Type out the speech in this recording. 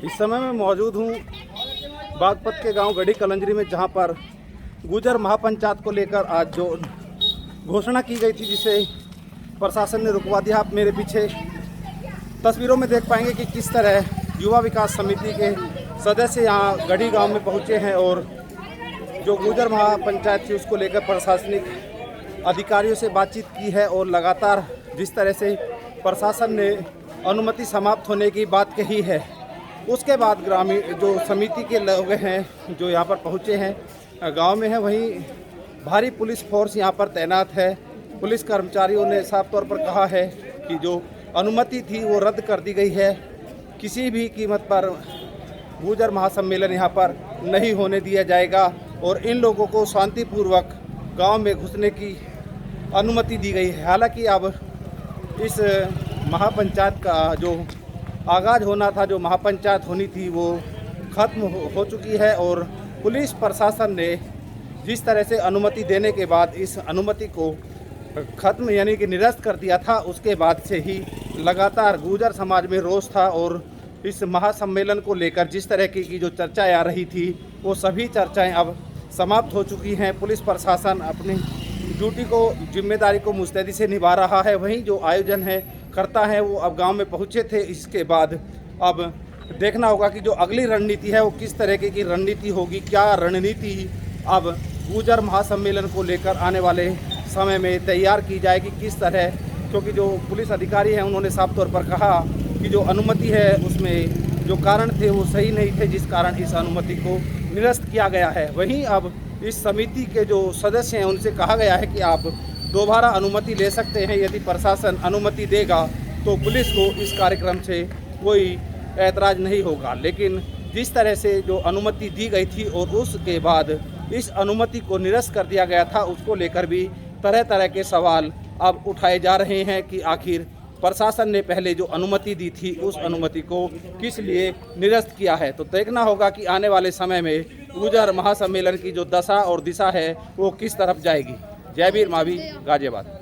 इस समय मैं मौजूद हूँ बागपत के गांव गढ़ी कलंजरी में, जहां पर गुजर महापंचायत को लेकर आज जो घोषणा की गई थी, जिसे प्रशासन ने रुकवा दिया। आप मेरे पीछे तस्वीरों में देख पाएंगे कि किस तरह युवा विकास समिति के सदस्य यहां गढ़ी गांव में पहुंचे हैं और जो गुजर महापंचायत थी उसको लेकर प्रशासनिक अधिकारियों से बातचीत की है। और लगातार जिस तरह से प्रशासन ने अनुमति समाप्त होने की बात कही है, उसके बाद ग्रामीण जो समिति के लोग हैं जो यहाँ पर पहुँचे हैं, गांव में हैं, वहीं भारी पुलिस फोर्स यहाँ पर तैनात है। पुलिस कर्मचारियों ने साफ तौर पर कहा है कि जो अनुमति थी वो रद्द कर दी गई है। किसी भी कीमत पर गुजर महासम्मेलन यहाँ पर नहीं होने दिया जाएगा और इन लोगों को शांतिपूर्वक गांव में घुसने की अनुमति दी गई है। हालांकि अब इस महापंचायत का जो आगाज़ होना था, जो महापंचायत होनी थी, वो ख़त्म हो चुकी है और पुलिस प्रशासन ने जिस तरह से अनुमति देने के बाद इस अनुमति को ख़त्म यानी कि निरस्त कर दिया था, उसके बाद से ही लगातार गुर्जर समाज में रोष था। और इस महासम्मेलन को लेकर जिस तरह की जो चर्चाएं आ रही थी, वो सभी चर्चाएं अब समाप्त हो चुकी हैं। पुलिस प्रशासन अपनी ड्यूटी को, जिम्मेदारी को मुस्तैदी से निभा रहा है। वहीं जो आयोजन है करता है वो अब गांव में पहुंचे थे। इसके बाद अब देखना होगा कि जो अगली रणनीति है वो किस तरह की रणनीति होगी। क्या रणनीति अब गुर्जर महासम्मेलन को लेकर आने वाले समय में तैयार की जाएगी, किस तरह, क्योंकि जो पुलिस अधिकारी हैं उन्होंने साफ तौर पर कहा कि जो अनुमति है उसमें जो कारण थे वो सही नहीं थे, जिस कारण इस अनुमति को निरस्त किया गया है। वहीं अब इस समिति के जो सदस्य हैं उनसे कहा गया है कि आप दोबारा अनुमति ले सकते हैं। यदि प्रशासन अनुमति देगा तो पुलिस को इस कार्यक्रम से कोई ऐतराज़ नहीं होगा। लेकिन जिस तरह से जो अनुमति दी गई थी और उसके बाद इस अनुमति को निरस्त कर दिया गया था, उसको लेकर भी तरह तरह के सवाल अब उठाए जा रहे हैं कि आखिर प्रशासन ने पहले जो अनुमति दी थी उस अनुमति को किस लिए निरस्त किया है। तो देखना होगा कि आने वाले समय में गुर्जर महासम्मेलन की जो दशा और दिशा है वो किस तरफ जाएगी। जय वीर मावी, गाजियाबाद।